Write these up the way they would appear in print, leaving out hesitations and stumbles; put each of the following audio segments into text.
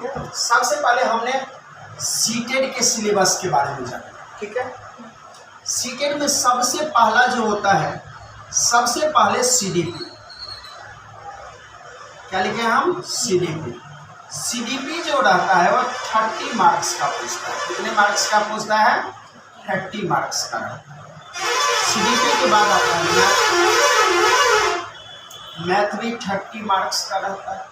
सबसे पहले हमने सीटेड के सिलेबस के बारे में जाना, ठीक है। सीटेड में सबसे पहला जो होता है, सबसे पहले सीडीपी, क्या लिखे हम, सीडीपी। सीडीपी जो रहता है वो 30 मार्क्स का पूछता है। कितने मार्क्स का पूछता है? 30 मार्क्स का। सीडीपी के बाद आता है मैथ भी 30 मार्क्स का रहता है।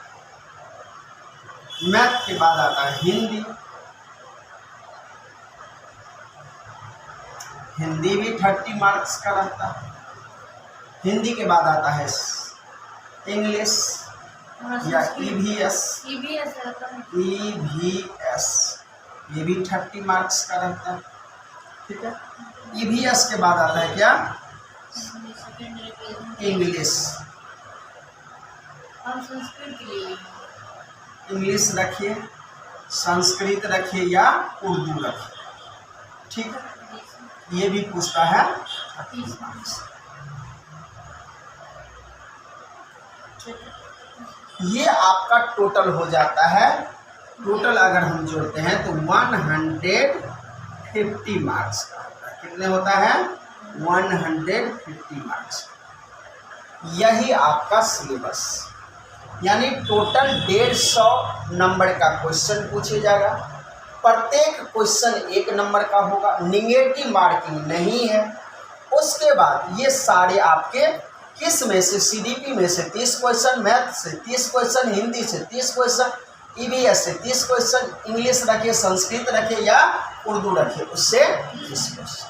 मैथ के बाद आता है हिंदी, हिंदी भी 30 मार्क्स का रहता है। हिंदी के बाद आता है इंग्लिश या ईवीएस, ये भी 30 मार्क्स का रहता है, ठीक है। ईवीएस के बाद आता है क्या? इंग्लिश। इंग्लिश रखिए, संस्कृत रखिए या उर्दू रखिए, ठीक है। ये भी पूछता है 30 मार्क्स, ठीक है। ये आपका टोटल हो जाता है। टोटल अगर हम जोड़ते हैं तो 150 मार्क्स का होता है। कितने होता है? 150 मार्क्स। यही आपका सिलेबस, यानी टोटल 150 नंबर का क्वेश्चन पूछे जाएगा। प्रत्येक क्वेश्चन 1 नंबर का होगा, निगेटिव मार्किंग नहीं है। उसके बाद ये सारे आपके किस में से? सीडीपी में से 30 क्वेश्चन, मैथ से 30 क्वेश्चन, हिंदी से 30 क्वेश्चन, ईवीएस से 30 क्वेश्चन, इंग्लिश रखिए, संस्कृत रखिए या उर्दू रखिए, उससे 30 क्वेश्चन।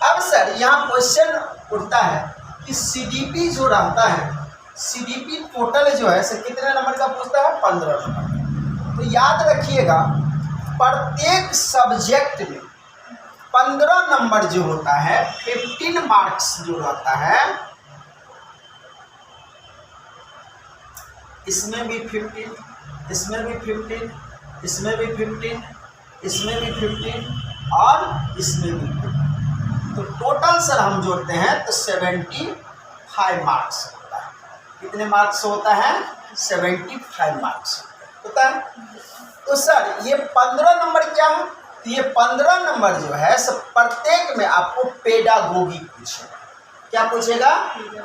अब सर यहाँ क्वेश्चन उठता है कि सीडीपी जो रहता है, सीडीपी टोटल जो है सर कितने नंबर का पूछता है? 15 नंबर। तो याद रखिएगा प्रत्येक सब्जेक्ट में 15 नंबर जो होता है, 15 मार्क्स जो रहता है, इसमें भी 15, इसमें भी 15, इसमें भी 15, इसमें भी 15 और इसमें भी 15। तो टोटल सर हम जोड़ते हैं तो 75 मार्क्स होता है। कितने मार्क्स होता है? 75 मार्क्स होता है। तो सर ये 15 नंबर क्या है? तो ये 15 नंबर जो है सब प्रत्येक में आपको पेडागोगी पूछेगा। क्या पूछेगा?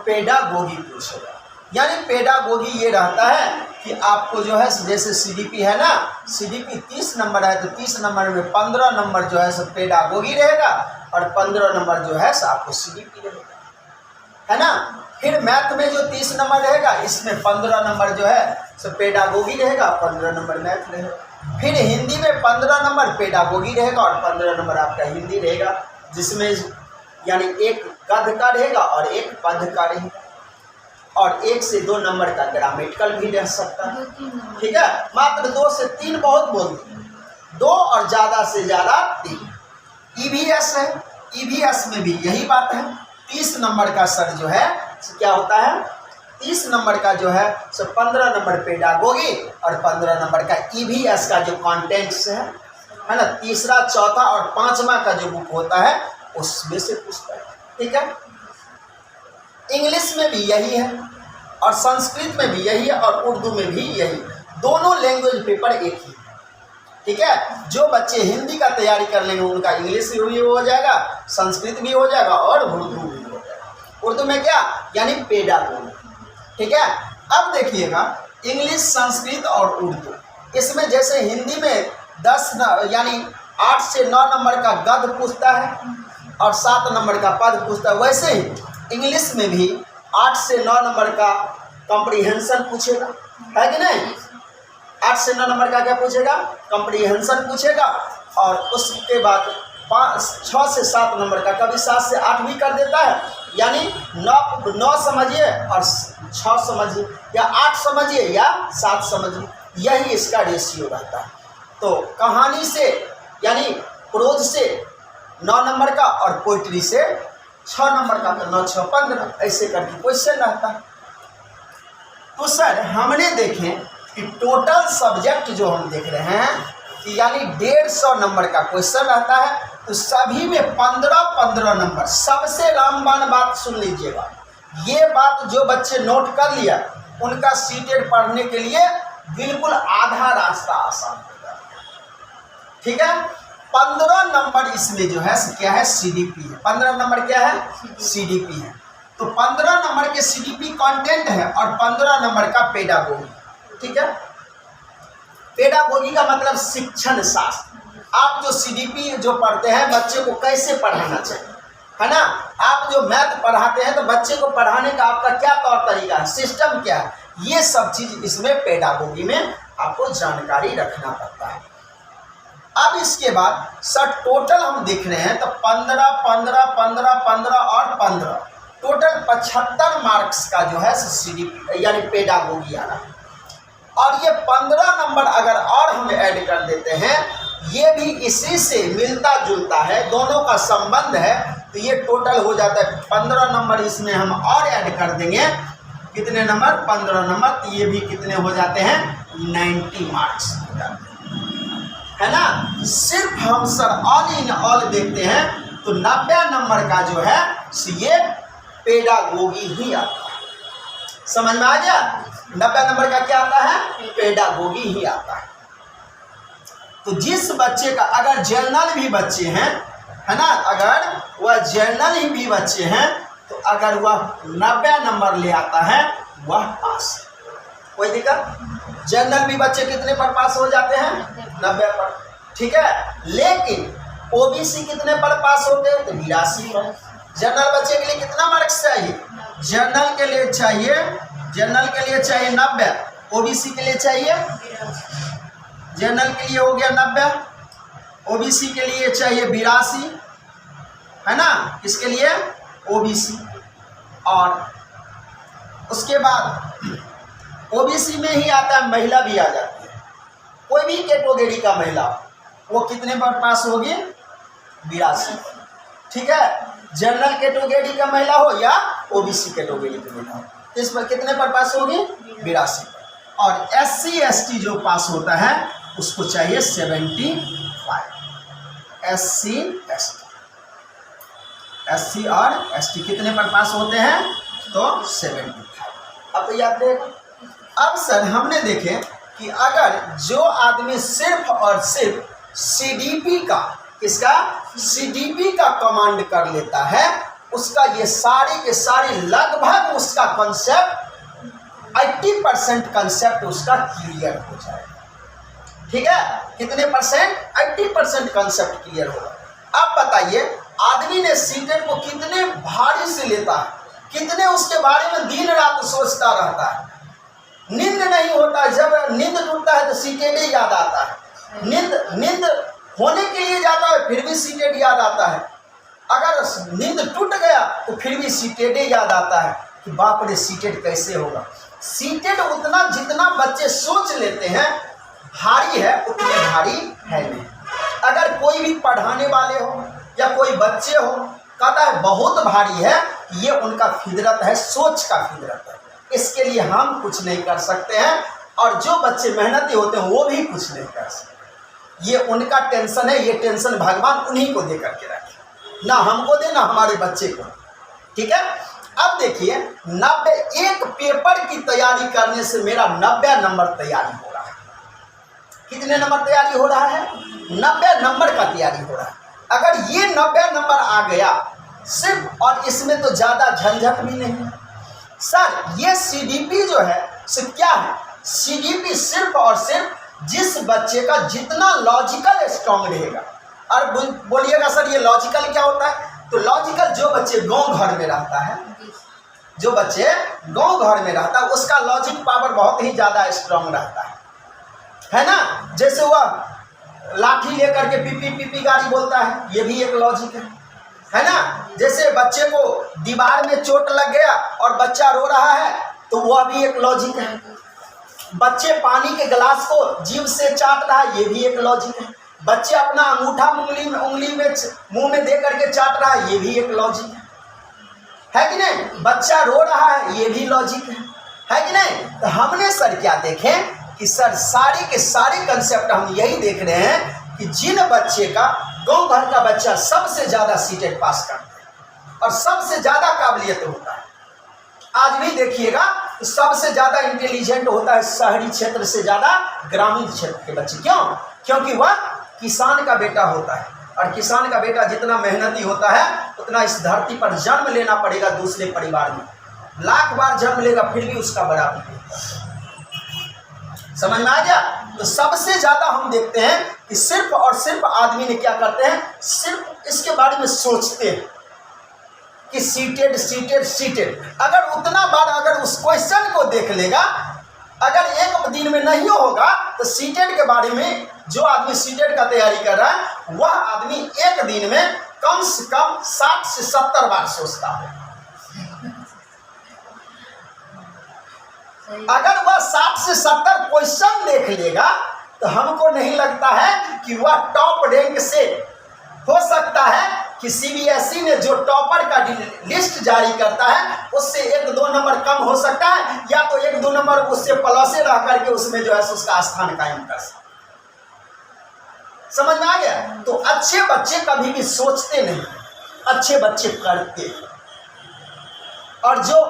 पेडागोगी पूछेगा। यानी पेडागोगी ये रहता है कि आपको जो है जैसे सीडीपी है ना, सीडीपी 30 नंबर है तो 30 नंबर में 15 नंबर जो है सब पेडागोगी रहेगा और 15 नंबर जो है सब आपको सीडीपी रहेगा, है ना। फिर मैथ में जो 30 नंबर रहेगा इसमें 15 नंबर जो है सब पेडागोगी रहेगा, 15 नंबर मैथ रहेगा। फिर हिंदी में 15 नंबर पेडागोगी रहेगा और 15 नंबर आपका हिंदी रहेगा, जिसमें यानी एक गद्य का रहेगा और एक पद्य का रहेगा, और 1 से 2 नंबर का ग्रामेटिकल भी रह सकता है, ठीक है। मात्र 2 से 3 बहुत बोलते हैं, 2 और ज़्यादा से ज़्यादा 3। ईवीएस है, ईवीएस में भी यही बात है। 30 नंबर का सर जो है क्या होता है? 30 नंबर का जो है सो 15 नंबर पेडागोगी और 15 नंबर का ईवीएस का जो कॉन्टेंट्स है ना, तीसरा, चौथा और 5वां का जो बुक होता है उसमें से पूछता है, ठीक है। इंग्लिश में भी यही है और संस्कृत में भी यही है और उर्दू में भी यही। दोनों लैंग्वेज पेपर एक ही है, ठीक है। जो बच्चे हिंदी का तैयारी कर लेंगे उनका इंग्लिश भी हो जाएगा, संस्कृत भी हो जाएगा और उर्दू भी हो जाएगा। उर्दू में क्या? यानी पेडागोगी, ठीक है। अब देखिएगा इंग्लिश, संस्कृत और उर्दू, इसमें जैसे हिंदी में 10 यानी 8 से 9 नंबर का गद्य पूछता है और 7 नंबर का पद पूछता है, वैसे ही इंग्लिश में भी 8 से 9 नंबर का कॉम्प्रिहेंशन पूछेगा, है कि नहीं। 8 से 9 नंबर का क्या पूछेगा? कॉम्प्रिहेंशन पूछेगा। और उसके बाद 6 से 7 नंबर का, कभी 7 से 8 भी कर देता है, यानी 9 समझिए और 6 समझिए, या 8 समझिए या 7 समझिए, यही इसका रेशियो रहता है। तो कहानी से यानी प्रोज से 9 नंबर का और पोइट्री से 6 नंबर का, तो 9, 6, 15 ऐसे करके क्वेश्चन रहता है। तो सर हमने देखें कि टोटल सब्जेक्ट जो हम देख रहे हैं कि यानी 150 नंबर का क्वेश्चन रहता है, तो सभी में 15-15 नंबर। सबसे रामबान बात सुन लीजिएगा, ये बात जो बच्चे नोट कर लिया उनका सीटेड पढ़ने के लिए बिल्कुल आधा रास्ता आसान हो जाता है। ठीक है, 15 नंबर इसमें जो है क्या है, CDP है। 15 नंबर क्या है, CDP है। तो 15 नंबर के CDP कंटेंट है और 15 नंबर का पेडागोगी। ठीक है, पेडागोगी का मतलब शिक्षण शास्त्र। आप जो CDP जो पढ़ते हैं, बच्चे को कैसे पढ़ाना चाहिए, है ना। आप जो मैथ पढ़ाते हैं तो बच्चे को पढ़ाने का आपका क्या तौर तरीका है, सिस्टम क्या है, ये सब चीज इसमें पेडागोगी में आपको जानकारी रखना पड़ता है। अब इसके बाद सर टोटल हम देख रहे हैं तो 15 15 15 15 और 15 टोटल 75 मार्क्स का जो है CDP यानी पेडागोगी आ रहा है। और ये 15 नंबर अगर और हम ऐड कर देते हैं, ये भी इसी से मिलता जुलता है, दोनों का संबंध है, तो ये टोटल हो जाता है 15 नंबर। इसमें हम और ऐड कर देंगे कितने नंबर, 15 नंबर, तो ये भी कितने हो जाते हैं, 90 मार्क्स हो जाते हैं, है ना। सिर्फ हम सर ऑल इन ऑल देखते हैं तो 90 नंबर का जो है ये पेडागोगी ही आता है। समझ में आ गया, 90 नंबर का क्या आता है, पेडागोगी ही आता है। तो जिस बच्चे का अगर जनरल भी बच्चे हैं, है ना, अगर वह जनरल ही भी बच्चे हैं तो अगर वह 90 नंबर ले आता है वह पास है, कोई दिक्कत। जनरल भी बच्चे कितने पर पास हो जाते हैं, 90 पर। ठीक है, लेकिन OBC कितने पर पास होते हैं, तो 82 पर। जनरल बच्चे के लिए कितना मार्क्स चाहिए, जनरल के लिए चाहिए 90, OBC के लिए चाहिए, जनरल के लिए हो गया 90, OBC के लिए चाहिए 82, है ना, इसके लिए OBC। और उसके बाद OBC में ही आता है महिला भी आ जाती है, कोई भी कैटेगरी का महिला वो कितने पर पास होगी, 82। ठीक है, जनरल कैटेगरी का महिला हो या OBC कैटेगरी की महिला हो, इस पर कितने पर पास होगी, 82 पर। और SC ST जो पास होता है उसको चाहिए 75। SC और ST कितने पर पास होते हैं, तो 75। अब तो याद रखेगा। अब सर हमने देखे कि अगर जो आदमी सिर्फ और सिर्फ CDP का, किसका, CDP का कमांड कर लेता है, उसका ये सारी के सारी लगभग उसका कॉन्सेप्ट 80% कॉन्सेप्ट उसका क्लियर हो जाएगा। ठीक है, कितने परसेंट, 80% कॉन्सेप्ट क्लियर होगा। अब बताइए आदमी ने सीटेट को कितने भारी से लेता है, कितने उसके बारे में दिन रात सोचता रहता है, नींद नहीं होता, जब नींद टूटता है तो सीटेट ही याद आता है, नींद होने के लिए जाता है फिर भी सीटेट याद आता है, अगर नींद टूट गया तो फिर भी सीटेट ही याद आता है कि बाप रे सीटेट कैसे होगा। सीटेट उतना जितना बच्चे सोच लेते हैं भारी है, उतने भारी है नहीं। अगर कोई भी पढ़ाने वाले हो या कोई बच्चे हो कहता है बहुत भारी है, ये उनका फितरत है, सोच का फितरत है, इसके लिए हम कुछ नहीं कर सकते हैं। और जो बच्चे मेहनती होते हैं वो भी कुछ नहीं कर सकते, ये उनका टेंशन है, ये टेंशन भगवान उन्हीं को दे करके रखे, ना हमको दे ना हमारे बच्चे को। ठीक है, अब देखिए 90 एक पेपर की तैयारी करने से मेरा 90 नंबर तैयारी हो रहा है। कितने नंबर तैयारी हो रहा है, 90 नंबर का तैयारी हो रहा है। अगर ये 90 नंबर आ गया सिर्फ, और इसमें तो ज़्यादा झंझट भी नहीं है सर। ये CDP जो है सिर्फ क्या है, CDP सिर्फ और सिर्फ जिस बच्चे का जितना लॉजिकल स्ट्रांग रहेगा। और बोलिएगा सर ये लॉजिकल क्या होता है, तो लॉजिकल जो बच्चे गांव घर में रहता है, जो बच्चे गांव घर में रहता है उसका लॉजिक पावर बहुत ही ज़्यादा स्ट्रांग रहता है ना। जैसे वह लाठी लेकर के पीपी पीपी गाड़ी बोलता है, ये भी एक लॉजिक है ना। जैसे बच्चे को दीवार में चोट लग गया और बच्चा रो रहा है तो वह भी एक लॉजिक है। बच्चे पानी के गिलास को जीभ से चाट रहा है, ये भी एक लॉजिक है। बच्चे अपना अंगूठा उंगली में मुंह में दे करके चाट रहा है, ये भी एक लॉजिक है कि नहीं। बच्चा रो रहा है, ये भी लॉजिक है कि नहीं। तो हमने सर क्या देखें कि सर सारी के सारी कंसेप्ट हम यही देख रहे हैं कि जिन बच्चे का गांव भर का बच्चा सबसे ज़्यादा सीटेट पास करता है और सबसे ज़्यादा काबिलियत होता है। आज भी देखिएगा तो सबसे ज़्यादा इंटेलिजेंट होता है शहरी क्षेत्र से ज़्यादा ग्रामीण क्षेत्र के बच्चे। क्यों? क्योंकि वह किसान का बेटा होता है, और किसान का बेटा जितना मेहनती होता है उतना इस धरती पर जन्म लेना पड़ेगा दूसरे परिवार में, लाख बार जन्म लेगा फिर भी उसका बड़ा नहीं। समझ में आ गया? तो सबसे ज्यादा हम देखते हैं कि सिर्फ और सिर्फ आदमी ने क्या करते हैं, सिर्फ इसके बारे में सोचते हैं कि सीटेड सीटेड सीटेड। अगर उतना बार अगर उस क्वेश्चन को देख लेगा, अगर एक दिन में नहीं होगा तो सीटेड के बारे में जो आदमी सीटेड का तैयारी कर रहा है वह आदमी एक दिन में कम से कम 60 से 70 बार सोचता है। अगर वह 60 से 70 क्वेश्चन देख लेगा तो हमको नहीं लगता है कि वह टॉप रैंक से, हो सकता है कि सीबीएसई ने जो टॉपर का लिस्ट जारी करता है उससे 1-2 नंबर कम हो सकता है, या तो 1-2 नंबर उससे प्लस रह करके उसमें जो है उसका स्थान कायम कर सकता। समझ में आ गया? तो अच्छे बच्चे कभी भी सोचते नहीं, अच्छे बच्चे करते, और जो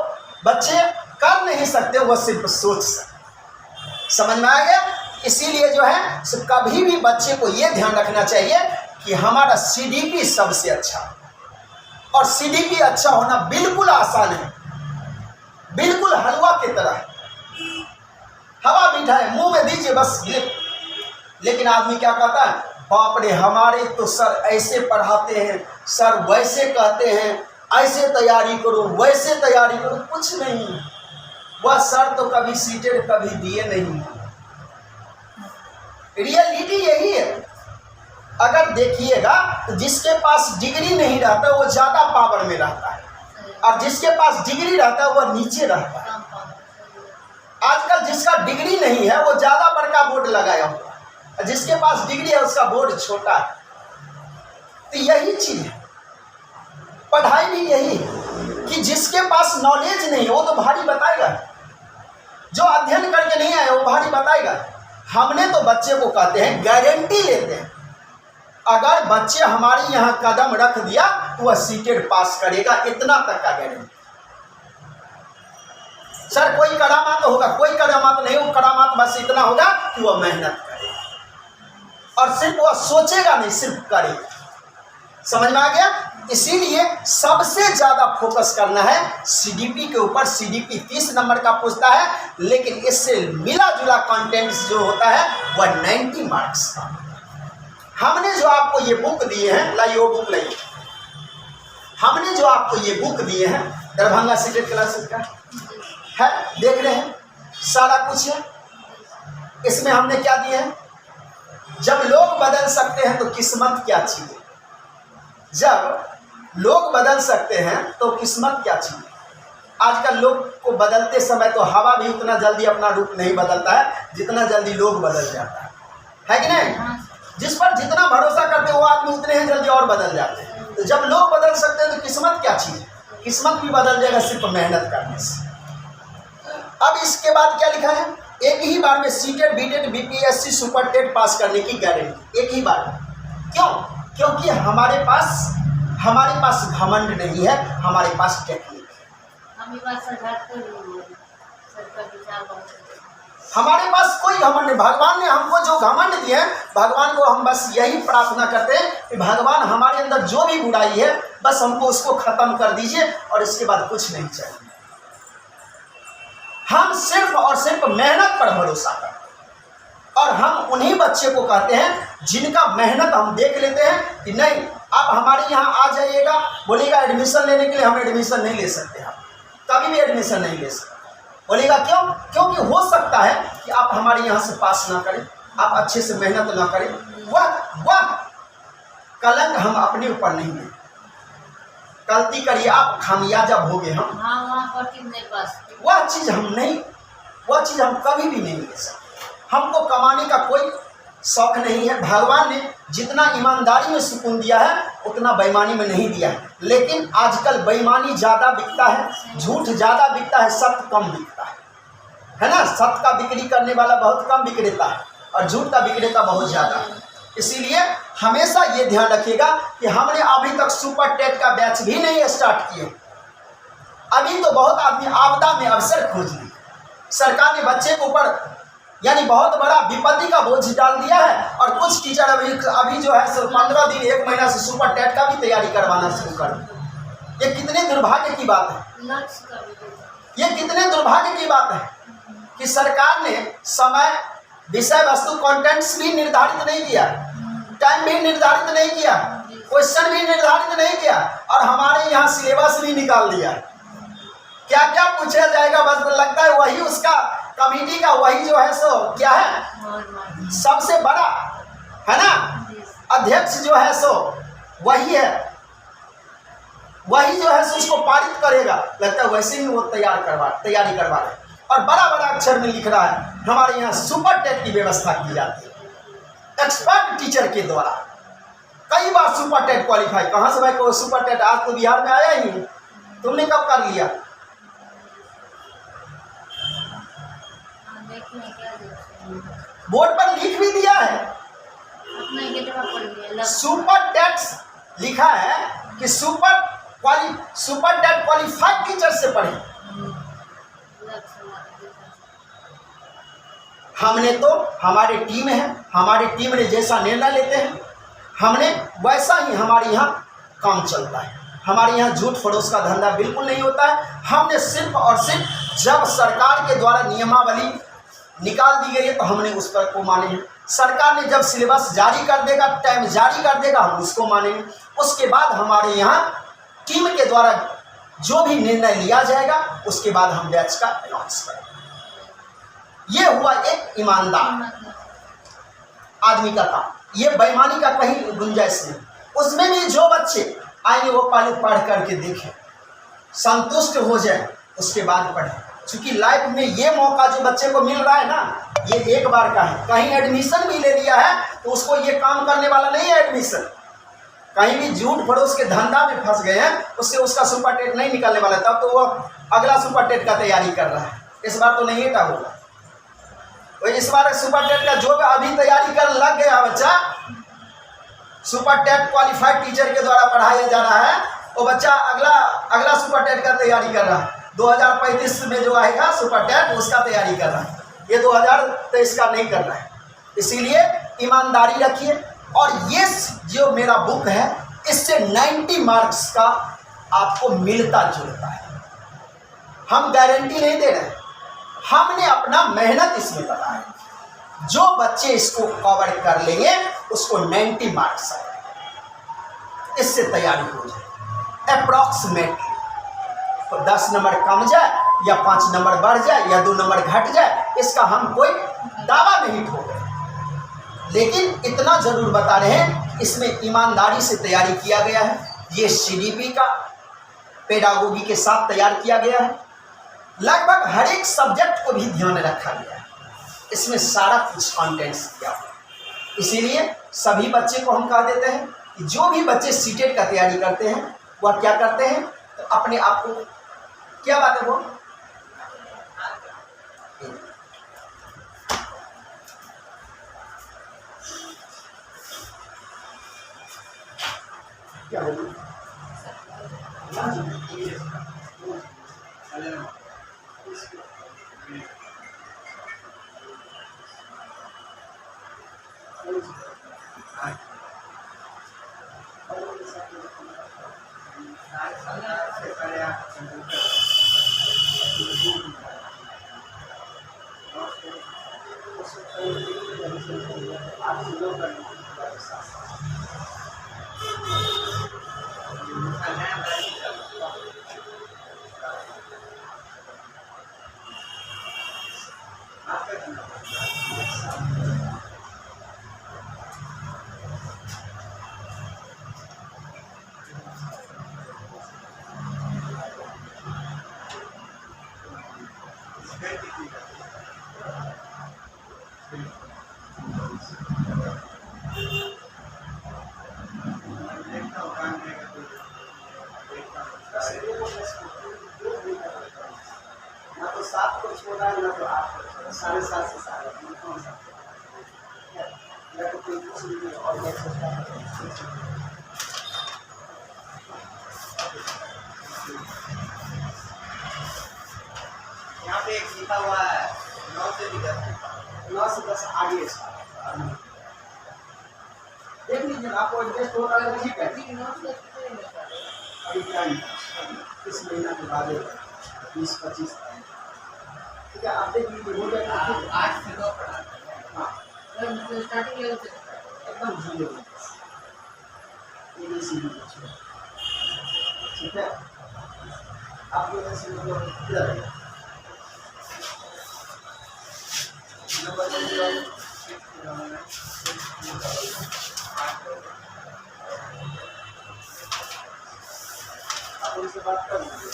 बच्चे कर नहीं सकते वह सिर्फ सोच सकते। समझ में आ गया? इसीलिए जो है कभी भी बच्चे को यह ध्यान रखना चाहिए कि हमारा सीडीपी सबसे अच्छा, और सीडीपी अच्छा होना बिल्कुल आसान है, बिल्कुल हलवा की तरह, हवा मीठा है, मुंह में दीजिए बस। लेकिन आदमी क्या कहता है, बाप रे हमारे तो सर ऐसे पढ़ाते हैं, सर वैसे कहते हैं, ऐसे तैयारी करो वैसे तैयारी करो। कुछ नहीं, वह सर तो कभी सीटेड कभी दिए नहीं। रियलिटी यही है। अगर देखिएगा तो जिसके पास डिग्री नहीं रहता वो ज्यादा पावर में रहता है, और जिसके पास डिग्री रहता है वह नीचे रहता है। आजकल जिसका डिग्री नहीं है वो ज्यादा बड़का बोर्ड लगाया हुआ है, जिसके पास डिग्री है उसका बोर्ड छोटा है। तो यही चीज है, पढ़ाई भी यही है कि जिसके पास नॉलेज नहीं है वो तो भारी बताएगा, जो अध्ययन करके नहीं आया वो भारी बताएगा। हमने तो बच्चे को कहते हैं, गारंटी लेते हैं, अगर बच्चे हमारे यहाँ कदम रख दिया तो वह सीटेड पास करेगा, इतना तक का गारंटी। सर कोई करामात होगा, कोई करामात नहीं, वो करामात बस इतना होगा कि वह मेहनत करेगा, और सिर्फ वह सोचेगा नहीं, सिर्फ करेगा। समझ में आ गया? इसीलिए सबसे ज्यादा फोकस करना है सीडीपी के ऊपर। सीडीपी 30 नंबर का पूछता है, लेकिन इससे मिला जुला कंटेंट जो होता है वह 90 मार्क्स का। हमने जो आपको ये बुक दिए हैं, लाइए वो बुक लाइए, हमने जो आपको ये बुक दिए हैं दरभंगा सीटेड क्लासेस का है, देख रहे हैं सारा कुछ है। इसमें हमने क्या दिए हैं, जब लोग बदल सकते हैं तो किस्मत क्या चीज है। जब लोग बदल सकते हैं तो किस्मत क्या चीज है। आजकल लोग को बदलते समय तो हवा भी उतना जल्दी अपना रूप नहीं बदलता है जितना जल्दी लोग बदल जाता है कि नहीं? जिस पर जितना भरोसा करते वो आदमी उतने ही जल्दी और बदल जाते हैं। तो जब लोग बदल सकते हैं तो किस्मत क्या चीज है, किस्मत भी बदल जाएगा सिर्फ मेहनत करने से। अब इसके बाद क्या लिखा है, एक ही बार में सीटेड बीटेड बीपीएससी सुपर टेट पास करने की गारंटी, एक ही बार में। क्यों? क्योंकि हमारे पास घमंड नहीं है, हमारे पास टेक्निक हमारे पास कोई घमंड नहीं। भगवान ने हमको जो घमंड दिए हैं, भगवान को हम बस यही प्रार्थना करते हैं कि भगवान हमारे अंदर जो भी बुराई है बस हमको उसको खत्म कर दीजिए, और इसके बाद कुछ नहीं चाहिए। हम सिर्फ और सिर्फ मेहनत पर भरोसा करते हैं, और हम उन्हीं बच्चे को कहते हैं जिनका मेहनत हम देख लेते हैं कि नहीं आप हमारे यहाँ आ जाइएगा, बोलेगा एडमिशन लेने के लिए, हम एडमिशन नहीं ले सकते, हम कभी भी एडमिशन नहीं ले सकते। बोलेगा क्यों? क्योंकि हो सकता है कि आप हमारे यहाँ से पास ना करें, आप अच्छे से मेहनत ना करें। वह कलंक हम अपने ऊपर नहीं लें, गलती करिए आप खामियाजा भोगे हम, वह चीज़ हम कभी भी नहीं ले सकते। हमको कमाने का कोई शौक नहीं है। भगवान ने जितना ईमानदारी में सुकून दिया है उतना बेईमानी में नहीं दिया है, लेकिन आजकल बेईमानी ज़्यादा बिकता है, झूठ ज़्यादा बिकता है, सत्य कम बिकता है ना। सत्य का बिक्री करने वाला बहुत कम विक्रेता है और झूठ का विक्रेता बहुत ज़्यादा है। इसीलिए हमेशा ये ध्यान रखिएगा कि हमने अभी तक सुपर टेट का बैच भी नहीं स्टार्ट किए। अभी तो बहुत आदमी आपदा में अवसर खोज लिए, सरकार ने बच्चे के ऊपर यानी बहुत बड़ा विपत्ति का बोझ डाल दिया है। और कुछ टीचर अभी जो है 15 दिन 1 महीना से सुपर टेट का भी तैयारी करवाना शुरू कर दिया। ये कितने दुर्भाग्य की बात है, ये कितने दुर्भाग्य की बात है कि सरकार ने समय, विषय वस्तु, कंटेंट्स भी निर्धारित नहीं किया, टाइम भी निर्धारित नहीं किया, क्वेश्चन भी निर्धारित नहीं किया, और हमारे यहाँ सिलेबस भी निकाल दिया। क्या क्या पूछा जाएगा, बस लगता है वही उसका कमेटी का वही जो है सो क्या है सबसे बड़ा है ना अध्यक्ष जो है सो वही है, वही जो है सो उसको पारित करेगा। लगता है वैसे ही वो तैयारी करवा रहे और बड़ा बड़ा अक्षर में लिख रहा है हमारे यहाँ सुपर टेट की व्यवस्था की जाती है एक्सपर्ट टीचर के द्वारा। कई बार सुपर टेट क्वालिफाई, कहाँ से भाई को सुपर टेट आज तो बिहार में आया ही नहीं, तुमने कब कर लिया? बोर्ड पर लिख भी दिया है, सुपर टेट लिखा है कि सुपर टेट क्वालिफाइड टीचर से पढ़े। हमने तो हमारी टीम है, हमारी टीम ने जैसा निर्णय लेते हैं हमने वैसा ही हमारे यहाँ काम चलता है। हमारे यहाँ झूठ फरोश का धंधा बिल्कुल नहीं होता है। हमने सिर्फ और सिर्फ जब सरकार के द्वारा नियमावली निकाल दी गई है तो हमने उस पर को माने हैं। सरकार ने जब सिलेबस जारी कर देगा, टाइम जारी कर देगा, हम उसको मानेंगे। उसके बाद हमारे यहाँ टीम के द्वारा जो भी निर्णय लिया जाएगा उसके बाद हम बैच का अनाउंस करेंगे। ये हुआ एक ईमानदार आदमी का काम। ये बेईमानी का कहीं गुंजाइश नहीं। उसमें भी जो बच्चे आएंगे वो पहले पढ़ करके देखें, संतुष्ट हो जाए, उसके बाद पढ़ें। क्योंकि लाइफ में ये मौका जो बच्चे को मिल रहा है ना, ये एक बार का है। कहीं एडमिशन भी ले लिया है तो उसको ये काम करने वाला नहीं है एडमिशन। कहीं भी झूठ फरोश के धंधा में फंस गए हैं, उससे उसका सुपर टेट नहीं निकलने वाला। तब तो वो अगला सुपर टेट का तैयारी कर रहा है। इस बार तो नहीं था होगा। तो इस बार सुपर टेट का जो अभी तैयारी कर लग गया बच्चा, सुपर टेट क्वालिफाइड टीचर के द्वारा पढ़ाया जा रहा है, वो बच्चा अगला सुपर टेट का तैयारी कर रहा है। 2035 में जो आएगा सुपर टेट उसका तैयारी कर रहा है। ये 2023 का नहीं कर रहा है। इसीलिए ईमानदारी रखिए। और ये जो मेरा बुक है इससे 90 मार्क्स का आपको मिलता जुलता है। हम गारंटी नहीं दे रहे, हमने अपना मेहनत इसमें बताया। जो बच्चे इसको कवर कर लेंगे उसको 90 मार्क्स आए। इससे तैयारी हो जाए अप्रॉक्सीमेटली। तो 10 नंबर कम जाए या 5 नंबर बढ़ जाए या 2 नंबर घट जाए, इसका हम कोई दावा नहीं ठोक रहे, लेकिन इतना जरूर बता रहे हैं इसमें ईमानदारी से तैयारी किया गया है। ये CDP का पेडागोगी के साथ तैयार किया गया है। लगभग हर एक सब्जेक्ट को भी ध्यान रखा गया है। इसमें सारा कुछ कंटेंट्स दिया हुआ है। इसीलिए सभी बच्चे को हम कह देते हैं कि जो भी बच्चे सीटेट का तैयारी करते हैं वह क्या करते हैं, तो अपने आप को क्या बात है वो क्या बोलूं? ना तो 7 को छोड़ा ना तो 8 को, 7.5 से 7 कौन सा या तो कोई कुछ नहीं और मैं सोचता हूँ यहाँ पे एक लिखा हुआ है 9 से 10। 9 से 10 आगे देख लीजिए आपको एडजस्ट हो रहा है ठीक है। अभी टाइम इस महीना के बाद 20-25 ठीक है आप देख लीजिए हो जाएगा 8 से 2 पढ़ा। हाँ स्टार्टिंग लेवल से एकदम 0 ABCD ठीक है। आप लोग ऐसे मतलब इधर नंबर आप उनसे बात कर लीजिए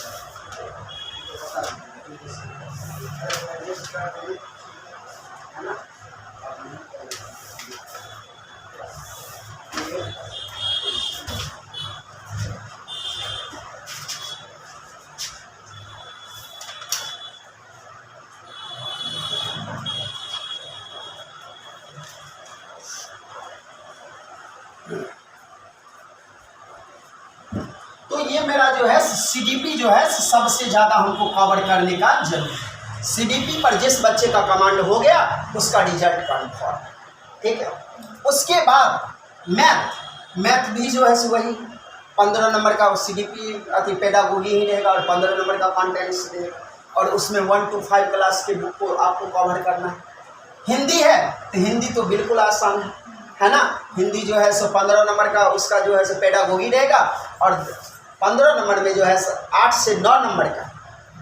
है ना। तो ये मेरा जो है सीडीपी जो है सबसे ज़्यादा हमको कवर करने का जरूरत है। सीडीपी पर जिस बच्चे का कमांड हो गया उसका रिजल्ट कन्फर्म, ठीक है। उसके बाद मैथ भी जो है वही 15 नंबर का सीडीपी अति पेडागोगी ही रहेगा और 15 नंबर का कॉन्टेंट्स रहेगा और उसमें 1 to 5 क्लास के बुक को आपको कवर करना है। हिंदी है तो हिंदी तो बिल्कुल आसान है ना। हिंदी जो है 15 नंबर का उसका जो है पेडागोगी रहेगा और 15 नंबर में जो है 8 से 9 नंबर का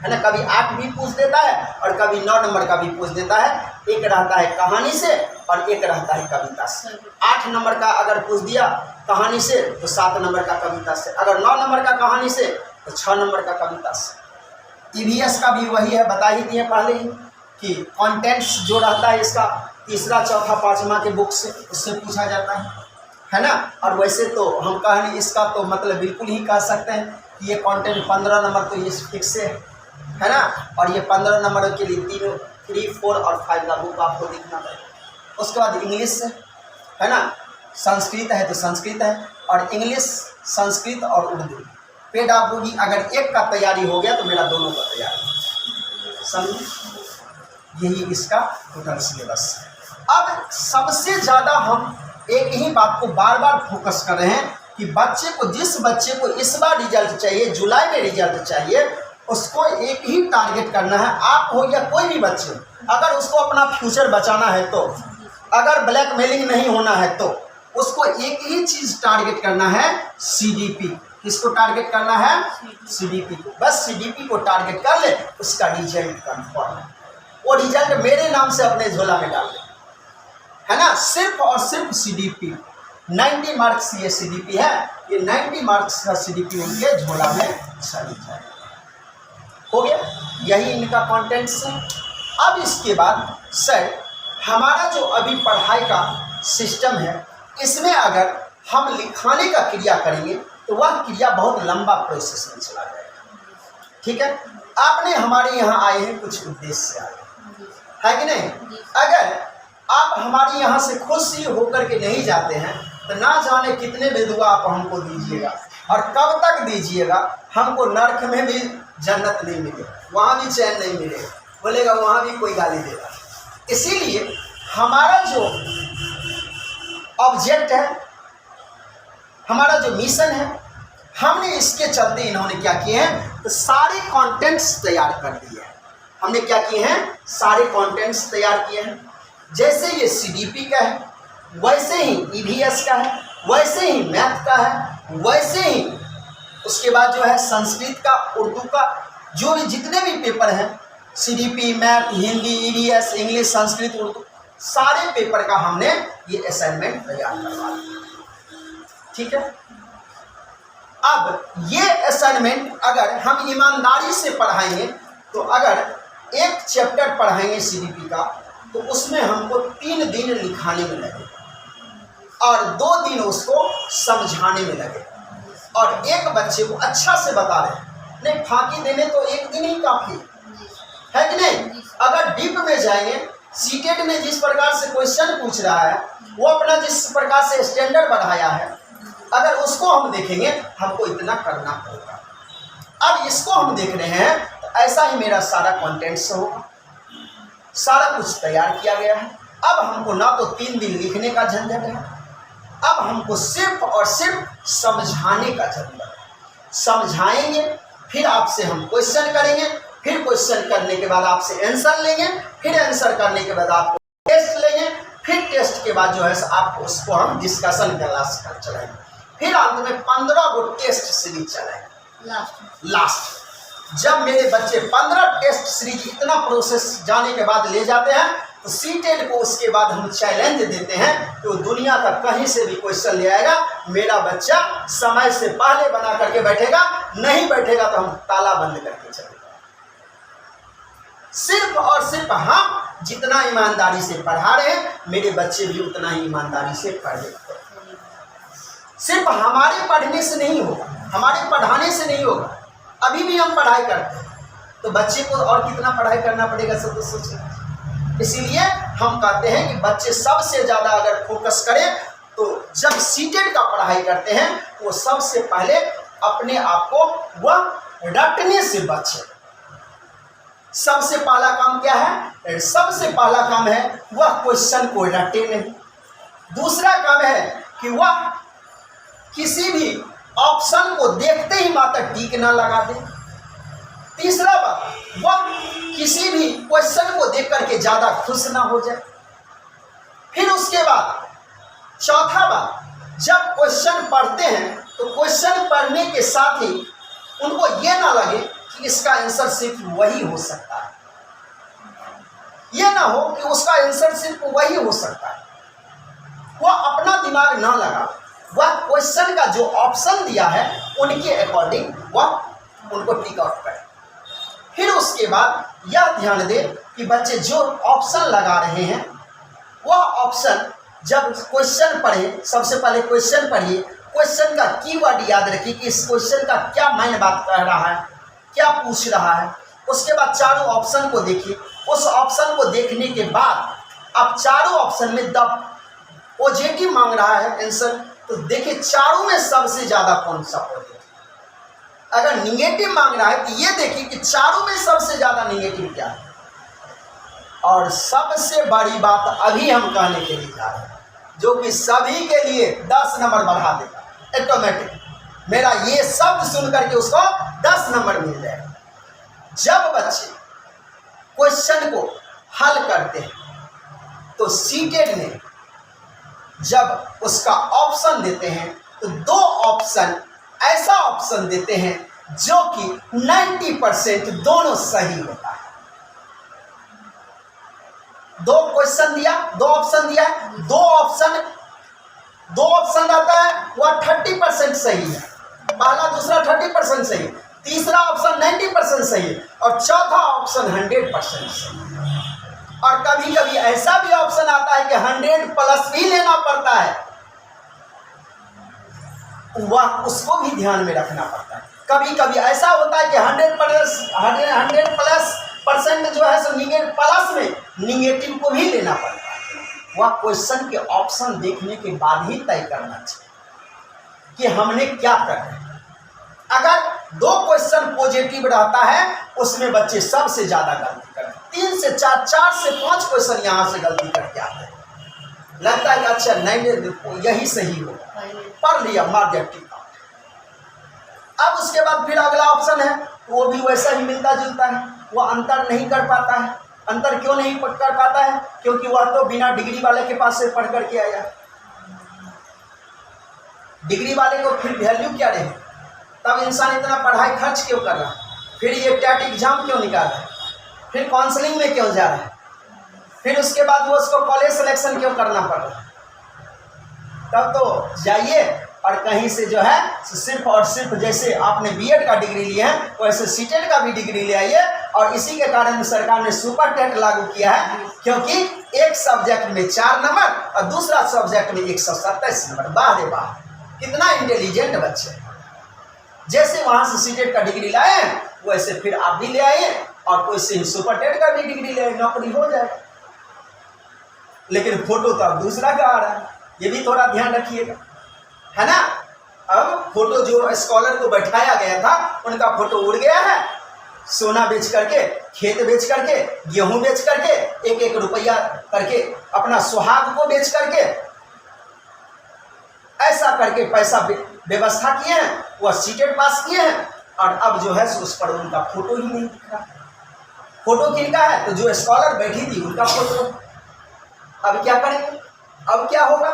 है ना। कभी 8 भी पूछ देता है और कभी 9 नंबर का भी पूछ देता है। एक रहता है कहानी से और एक रहता है कविता से। 8 नंबर का अगर पूछ दिया कहानी से तो 7 नंबर का कविता से, अगर 9 नंबर का कहानी से तो 6 नंबर का कविता से। ईवीएस का भी वही है, बता ही दिए पहले ही कि कंटेंट्स जो रहता है इसका 3रा 4था 5वां के बुक से उससे पूछा जाता है ना। और वैसे तो हम कहानी इसका तो मतलब बिल्कुल ही कह सकते हैं कि ये कंटेंट 15 नंबर तो ये फिक्स है ना। और ये 15 नंबर के लिए 3, 4 और 5 का बुक आपको लिखना पड़ेगा। उसके बाद इंग्लिश है ना, संस्कृत है तो संस्कृत है और इंग्लिश संस्कृत और उर्दू पेडागोगी अगर एक का तैयारी हो गया तो मेरा दोनों का तैयारी समझ। यही इसका टोटल सिलेबस है। अब सबसे ज़्यादा हम एक ही बात को बार बार फोकस कर रहे हैं कि बच्चे को, जिस बच्चे को इस बार रिजल्ट चाहिए, जुलाई में रिजल्ट चाहिए, उसको एक ही टारगेट करना है। आप हो या कोई भी बच्चे, अगर उसको अपना फ्यूचर बचाना है तो, अगर ब्लैकमेलिंग नहीं होना है तो उसको एक ही चीज़ टारगेट करना है, सीडीपी। किसको टारगेट करना है? सीडीपी को। बस सीडीपी को टारगेट कर ले, उसका रिजल्ट कन्फर्म है। वो रिजल्ट मेरे नाम से अपने झोला में डाल दे, है ना। सिर्फ और सिर्फ सीडीपी 90 मार्क्स ये सीडीपी है, ये 90 मार्क्स का सीडीपी उनके झोला में चली जाए। हो गया, यही इनका कॉन्टेंट्स है। अब इसके बाद सर हमारा जो अभी पढ़ाई का सिस्टम है, इसमें अगर हम लिखाने का क्रिया करेंगे तो वह क्रिया बहुत लंबा प्रोसेस में चला जाएगा, ठीक है। आपने हमारे यहाँ आए हैं कुछ उद्देश्य से आए है कि नहीं। अगर आप हमारे यहाँ से खुश ही होकर के नहीं जाते हैं तो ना जाने कितने बेदुआ आप हमको दीजिएगा और कब तक दीजिएगा। हमको नर्क में भी जन्नत नहीं मिलेगा, वहाँ भी चैन नहीं मिलेगा, बोलेगा वहाँ भी कोई गाली देगा। इसीलिए हमारा जो ऑब्जेक्ट है, हमारा जो मिशन है, हमने इसके चलते इन्होंने क्या किए हैं तो सारे कंटेंट्स तैयार कर दिए हैं। हमने क्या किए हैं, सारे कंटेंट्स तैयार किए हैं। जैसे ये सीडीपी का है, वैसे ही ईवीएस का है, वैसे ही मैथ का है, वैसे ही उसके बाद जो है संस्कृत का, उर्दू का, जो भी जितने भी पेपर हैं, CDP, math, Hindi, EVS, English, Sanskrit, Urdu, सारे पेपर का हमने ये असाइनमेंट तैयार करवा दिया, ठीक है। अब ये असाइनमेंट अगर हम ईमानदारी से पढ़ाएंगे तो अगर एक चैप्टर पढ़ाएंगे सीडीपी का तो उसमें हमको 3 दिन लिखाने में लगेगा और 2 दिन उसको समझाने में लगेगा। और एक बच्चे को अच्छा से बता रहे हैं, नहीं फांकी देने तो 1 दिन ही काफ़ी है कि नहीं। अगर डीप में जाएंगे, सीटेट में जिस प्रकार से क्वेश्चन पूछ रहा है, वो अपना जिस प्रकार से स्टैंडर्ड बढ़ाया है, अगर उसको हम देखेंगे हमको इतना करना पड़ेगा। अब इसको हम देख रहे हैं तो तो ऐसा ही मेरा सारा कंटेंट्स होगा, सारा कुछ तैयार किया गया है। अब हमको ना तो 3 दिन लिखने का झंझट है, अब हमको सिर्फ और सिर्फ समझाने का झंझट है। समझाएंगे, फिर आपसे हम क्वेश्चन करेंगे, फिर क्वेश्चन करने के बाद आपसे आंसर लेंगे, फिर आंसर करने के बाद आपको टेस्ट लेंगे, फिर टेस्ट के बाद जो है आप उसको हम डिस्कशन क्लास कर चलाएंगे, फिर अंत में 15 गो टेस्ट सीरीज चलाएंगे लास्ट। जब मेरे बच्चे 15 टेस्ट सीरीज इतना प्रोसेस जाने के बाद ले जाते हैं तो सीटेट को उसके बाद हम चैलेंज देते हैं तो दुनिया का कहीं से भी क्वेश्चन ले आएगा, मेरा बच्चा समय से पहले बना करके बैठेगा, नहीं बैठेगा तो हम ताला बंद करके चलेगा। सिर्फ और सिर्फ हम जितना ईमानदारी से पढ़ा रहे हैं, मेरे बच्चे भी उतना ही ईमानदारी से पढ़ेगा। सिर्फ हमारे पढ़ने से नहीं होगा, हमारे पढ़ाने से नहीं होगा। अभी भी हम पढ़ाई करते हैं तो बच्चे को और कितना पढ़ाई करना पड़ेगा, सब तो सोचें। इसीलिए हम कहते हैं कि बच्चे सबसे ज़्यादा अगर फोकस करें तो जब सीटेट का पढ़ाई करते हैं वो सबसे पहले अपने आप को वह रटने से बचे। सबसे पहला काम क्या है? सबसे पहला काम है वह क्वेश्चन को रटे नहीं। दूसरा काम है कि वह किसी भी ऑप्शन को देखते ही मात्र टिक ना लगा दे। तीसरा बात, वह किसी भी क्वेश्चन को देख करके ज़्यादा खुश ना हो जाए। फिर उसके बाद चौथा बात, जब क्वेश्चन पढ़ते हैं तो क्वेश्चन पढ़ने के साथ ही उनको ये ना लगे कि इसका आंसर सिर्फ वही हो सकता है, ये ना हो कि उसका आंसर सिर्फ वही हो सकता है। वह अपना दिमाग ना लगा, वह क्वेश्चन का जो ऑप्शन दिया है उनके अकॉर्डिंग वह उनको टिक आउट करे। फिर उसके बाद यह ध्यान दे कि बच्चे जो ऑप्शन लगा रहे हैं वह ऑप्शन जब क्वेश्चन पढ़े, सबसे पहले क्वेश्चन पढ़िए, क्वेश्चन का कीवर्ड याद रखिए कि इस क्वेश्चन का क्या मायने बात कर रहा है, क्या पूछ रहा है। उसके बाद चारों ऑप्शन को देखिए, उस ऑप्शन को देखने के बाद अब चारों ऑप्शन में द पॉजिटिव मांग रहा है आंसर, तो देखिए चारों में सबसे ज़्यादा कौन सा पॉजिटिव। अगर निगेटिव मांग रहा है तो ये देखिए कि चारों में सबसे ज़्यादा निगेटिव क्या है। और सबसे बड़ी बात अभी हम कहने के लिए जा रहे हैं, जो कि सभी के लिए 10 नंबर बढ़ा देगा ऑटोमेटिक। मेरा ये शब्द सुन करके उसको 10 नंबर मिल जाएगा। जब बच्चे क्वेश्चन को हल करते हैं तो सीटेट में जब उसका ऑप्शन देते हैं तो 2 ऑप्शन ऐसा ऑप्शन देते हैं जो कि 90% दोनों सही होता है। 2 क्वेश्चन दिया, 2 ऑप्शन दिया है, 2 ऑप्शन रहता है वह 30% सही है, पहला दूसरा 30% सही, तीसरा ऑप्शन 90% सही है और चौथा ऑप्शन 100% सही है। और कभी कभी ऐसा भी ऑप्शन आता है कि 100+ भी लेना पड़ता है, वह उसको भी ध्यान में रखना पड़ता है। कभी कभी ऐसा होता है कि 100+ जो है सो प्लस में निगेटिव को भी लेना पड़ता है। वह क्वेश्चन के ऑप्शन देखने के बाद ही तय करना चाहिए कि हमने क्या करना है। अगर 2 क्वेश्चन पॉजिटिव रहता है उसमें बच्चे सबसे ज़्यादा गलती करते हैं, 3 से 4, 4 से 5 क्वेश्चन यहाँ से गलती करके आते हैं। लगता है कि अच्छा नहीं यही सही होगा, पढ़ लिया, मार दिया, टिक आउट। अब उसके बाद फिर अगला ऑप्शन है, वो भी वैसा ही मिलता जुलता है, वो अंतर नहीं कर पाता है। अंतर क्यों नहीं कर पाता है? क्योंकि वह तो बिना डिग्री वाले के पास से पढ़ करके आया। डिग्री वाले को फिर वैल्यू क्या रहे? तब इंसान इतना पढ़ाई खर्च क्यों कर रहा है? फिर ये टेट एग्जाम क्यों निकाल रहा है? फिर काउंसलिंग में क्यों जा रहा है? फिर उसके बाद वो उसको कॉलेज सिलेक्शन क्यों करना पड़ रहा है? तब तो जाइए और कहीं से जो है सिर्फ और सिर्फ जैसे आपने बीएड का डिग्री लिया है वैसे सीटेट का भी डिग्री ले आइए। और इसी के कारण सरकार ने सुपर टेट लागू किया है, क्योंकि एक सब्जेक्ट में 4 नंबर और दूसरा सब्जेक्ट में 127 नंबर। वाह रे वाह, कितना इंटेलिजेंट बच्चे। जैसे वहाँ से सीटेट का डिग्री लाए वैसे फिर आप भी ले आइए और कोई से सुपर टेट का भी डिग्री ले, नौकरी हो जाए। लेकिन फोटो तो अब दूसरा का आ रहा है, ये भी थोड़ा ध्यान रखिएगा, है ना। अब फोटो जो स्कॉलर को बैठाया गया था उनका फोटो उड़ गया है, सोना बेच करके, खेत बेच करके, गेहूं बेच करके, एक एक रुपया करके, अपना सुहाग को बेच करके, ऐसा करके पैसा व्यवस्था किए हैं, वह सीटेट पास किए हैं। और अब जो है उस पर उनका फोटो ही नहीं दिख रहा। फोटो किनका है? तो जो स्कॉलर बैठी थी उनका फोटो। अब क्या करेंगे? अब क्या होगा?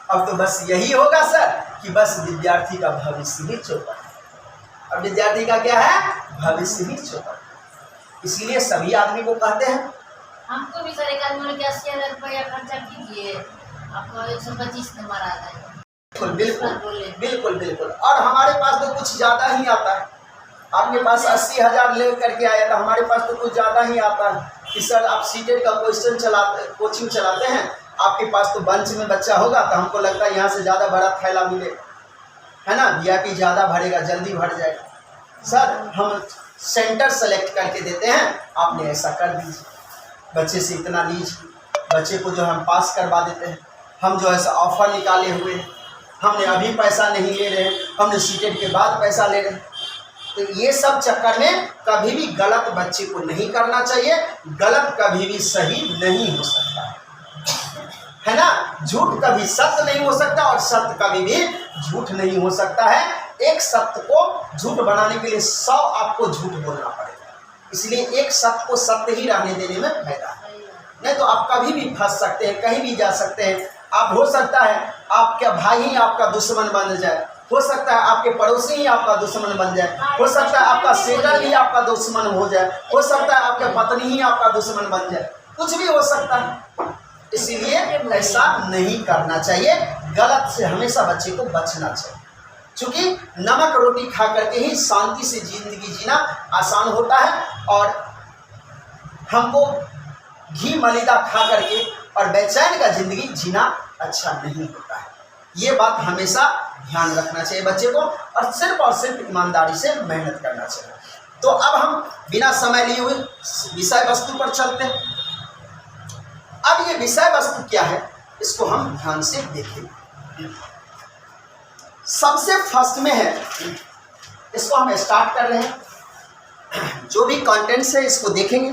अब तो बस यही होगा सर कि बस विद्यार्थी का भविष्य ही चौपट है। अब विद्यार्थी का क्या है? भविष्य ही चौपट। इसलिए सभी आदमी को कहते हैं, हमको भी सर एक आदमी ने 80,000 रुपया खर्चा कीजिए, आपको 125 नंबर आ जाएगा। बिल्कुल बिल्कुल बिल्कुल। और हमारे पास तो कुछ ज़्यादा ही आता है। आपके पास 80,000 ले करके आया था, हमारे पास तो कुछ ज़्यादा ही आता है कि सर आप सीटेट का कोचिंग चलाते हैं, आपके पास तो बंच में बच्चा होगा, तो हमको लगता है यहाँ से ज़्यादा बड़ा थैला मिले, है ना, VIP ज़्यादा भरेगा, जल्दी भर जाएगा। सर हम सेंटर सेलेक्ट करके देते हैं, आपने ऐसा कर दीजिए, बच्चे से इतना लीजिए, बच्चे को जो हम पास करवा देते हैं। हम जो ऐसा ऑफर निकाले हुए हैं, हमने अभी पैसा नहीं ले रहे हैं, हमने सीटेट के बाद पैसा ले रहे हैं। तो ये सब चक्कर में कभी भी गलत बच्चे को नहीं करना चाहिए। गलत कभी भी सही नहीं हो सकता है ना। झूठ कभी सत्य नहीं हो सकता और सत्य कभी भी झूठ नहीं हो सकता है। एक सत्य को झूठ बनाने के लिए 100 आपको झूठ बोलना पड़ेगा। इसलिए एक सत्य को सत्य ही रहने देने में फायदा है, नहीं तो आप कभी भी फंस सकते हैं, कहीं भी जा सकते हैं। आप हो सकता है आपका भाई ही आपका दुश्मन बन जाए, हो सकता है आपके पड़ोसी ही आपका दुश्मन बन जाए, हो सकता है आपका सेटर भी आपका दुश्मन हो जाए, हो सकता है आपके पत्नी ही आपका दुश्मन बन जाए, कुछ भी हो सकता है। इसीलिए ऐसा नहीं करना चाहिए। गलत से हमेशा बच्चे को बचना चाहिए, क्योंकि नमक रोटी खा करके ही शांति से जिंदगी जीना आसान होता है। और हमको घी मलिदा खा करके और बेचैन का जिंदगी जीना अच्छा नहीं होता है। ये बात हमेशा ध्यान रखना चाहिए बच्चे को, और सिर्फ ईमानदारी से मेहनत करना चाहिए। तो अब हम बिना समय लिए हुए विषय वस्तु पर चलते हैं। अब ये विषय वस्तु क्या है, इसको हम ध्यान से देखें। सबसे फर्स्ट में है, इसको हम स्टार्ट कर रहे हैं। जो भी कंटेंट्स है इसको देखेंगे।